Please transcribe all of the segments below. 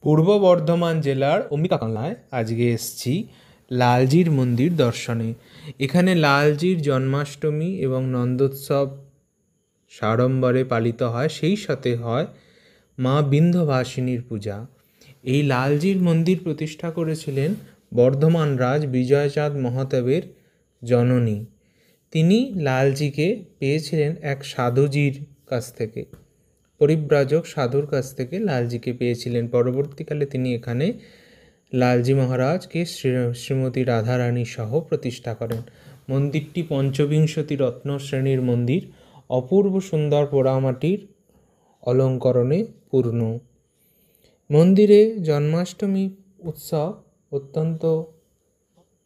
পূর্ব বর্ধমান জেলার অম্বিকাকান্দায় আজকে এসেছি লালজির মন্দির দর্শনে। এখানে লালজির জন্মাষ্টমী এবং নন্দোৎসব সাড়ম্বরে পালিত হয়, সেই সাথে হয় মা বিন্ধ্যবাসিনীর পূজা। এই লালজির মন্দির প্রতিষ্ঠা করেছিলেন বর্ধমান রাজ বিজয়চাঁদ মহাদেবের জননী। তিনি লালজিকে পেয়েছিলেন এক সাধুজির কাছ থেকে, পরিব্রাজক সাধুর কাছ থেকে লালজিকে পেয়েছিলেন। পরবর্তীকালে তিনি এখানে লালজি মহারাজকে শ্রীমতী রাধারানী সহ প্রতিষ্ঠা করেন। মন্দিরটি পঞ্চবিংশতি রত্ন শ্রেণীর মন্দির, অপূর্ব সুন্দর পোড়ামাটির অলঙ্করণে পূর্ণ। মন্দিরে জন্মাষ্টমী উৎসব অত্যন্ত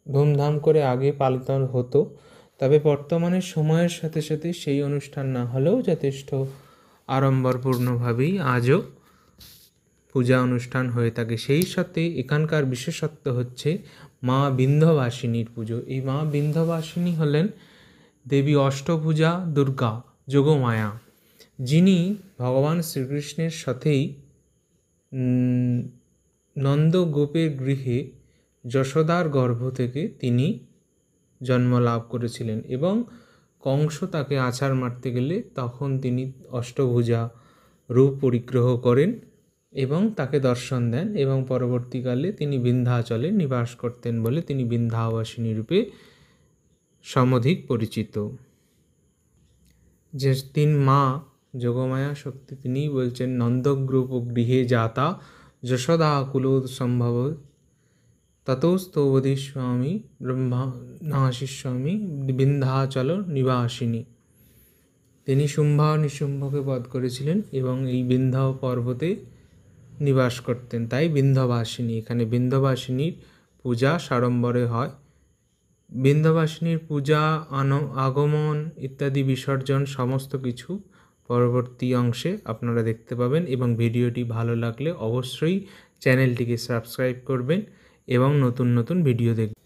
ধুমধাম করে আগে পালিত হতো, তবে বর্তমানে সময়ের সাথে সাথে সেই অনুষ্ঠান না হলেও যথেষ্ট আড়ম্বরপূর্ণভাবেই আজও পূজা অনুষ্ঠান হয়ে থাকে। সেই সাথে এখানকার বিশেষত্ব হচ্ছে মা বিন্ধ্যবাসিনীর পুজো। এই মা বিন্ধ্যবাসিনী হলেন দেবী অষ্টভুজা দুর্গা যোগমায়া, যিনি ভগবান শ্রীকৃষ্ণের সাথেই নন্দগোপের গৃহে যশোদার গর্ভ থেকে তিনি জন্ম লাভ করেছিলেন এবং কংস তাকে আছাড় মারতে গেলে তখন তিনি অষ্টভুজা রূপ পরিগ্রহ করেন এবং তাকে দর্শন দেন, এবং পরবর্তীকালে তিনি বিন্ধ্যাচলে নিবাস করতেন বলে তিনি বিন্ধ্যাবাসিনী রূপে সমধিক পরিচিত। যে তিন মা যোগমায়া শক্তি, তিনি বলছেন নন্দগ্রূপ গৃহে যাতা যশোদা কুলোদ সম্ভব ততস্তবধিস্বামী ব্রহ্মণাশিস্বামী বিন্ধ্যাচল নিবাসিনী। তিনি শুম্ভা নিশুম্ভকে বধ করেছিলেন এবং এই বিন্ধ্য পর্বতে নিবাস করতেন, তাই বিন্ধ্যবাসিনী। এখানে বিন্ধ্যবাসিনীর পূজা সাড়ম্বরে হয়। বিন্ধ্যবাসিনীর পূজা, আগমন ইত্যাদি বিসর্জন সমস্ত কিছু পরবর্তী অংশে আপনারা দেখতে পাবেন, এবং ভিডিওটি ভালো লাগলে অবশ্যই চ্যানেলটিকে সাবস্ক্রাইব করবেন এবং নতুন নতুন ভিডিও দেখবেন।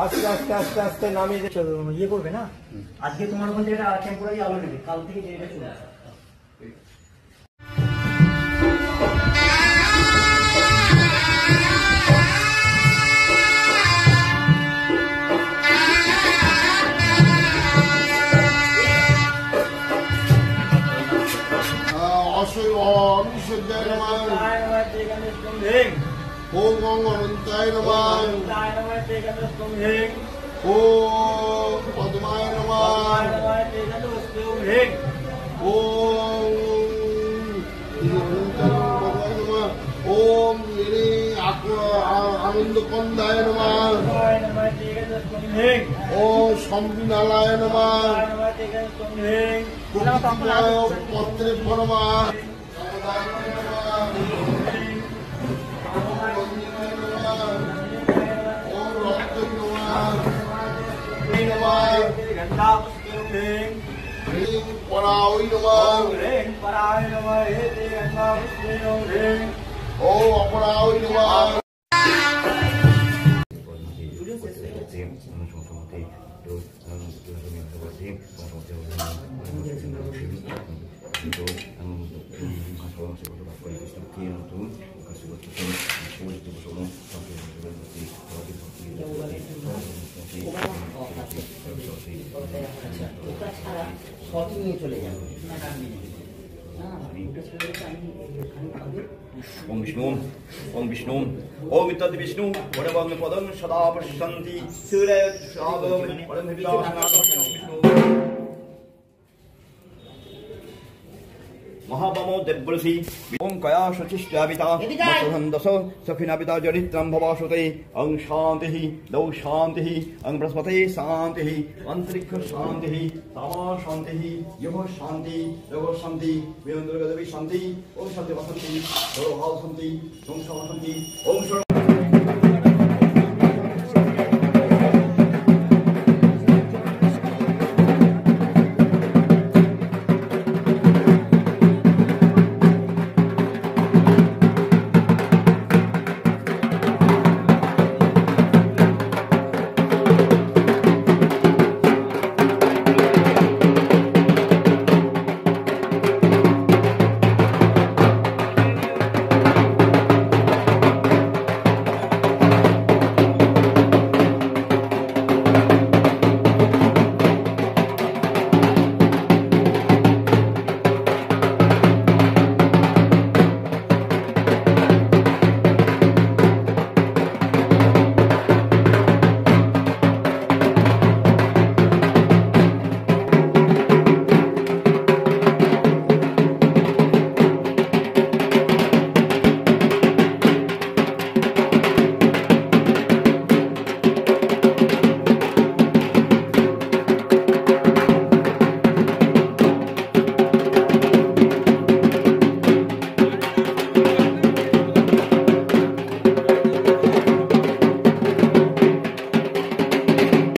আস্তে আস্তে আস্তে আস্তে নামিয়ে ইয়ে করবে না। আজকে তোমার ওখান থেকে টেম্পোরারি আলো নেবে, কাল থেকে যেটা চলে আসবে। হেং ওম গং অনন্তায় নমঃ তায় নমঃ তেজস্বং হেং ওম পদ্মায় নমঃ তায় নমঃ তেজস্বং হেং ওম অনন্তায় নমঃ ওম আনন্দ কন্দায় নমঃ তায় নমঃ তেজস্বং হেং ওম সম্বিনালায় নমঃ তায় নমঃ তেজস্বং হেং প্রকৃতিময় পত্রে নমঃ ওম রক্ত নমঃ গন্ধাপুষ্পং হেং হ্রিং পরায় নমঃ হেং পরায় নমঃ হেতে গন্ধাপুষ্পং হেং ওম অপরায় নমঃ ओम विष्णु ओम विष्णु ओम तद विष्णु वरवं पदं सदा पश्यन्ति सूर्य शावं परम विष्णु महाबमो देवऋषि ओम कया शुचिष्टाविता मसहन्दस सखिनाविता जरित्रं भवासुते अं शान्तिः दौ शान्तिः अं बृहस्पते शान्तिः अंतरिक्ष शान्तिः तामा शान्तिः यह शान्ति योग शान्ति विनोदगदेवी शान्ति ओम शान्ति वसन्ति सर्वभाव शान्ति ओम शान्ति ओम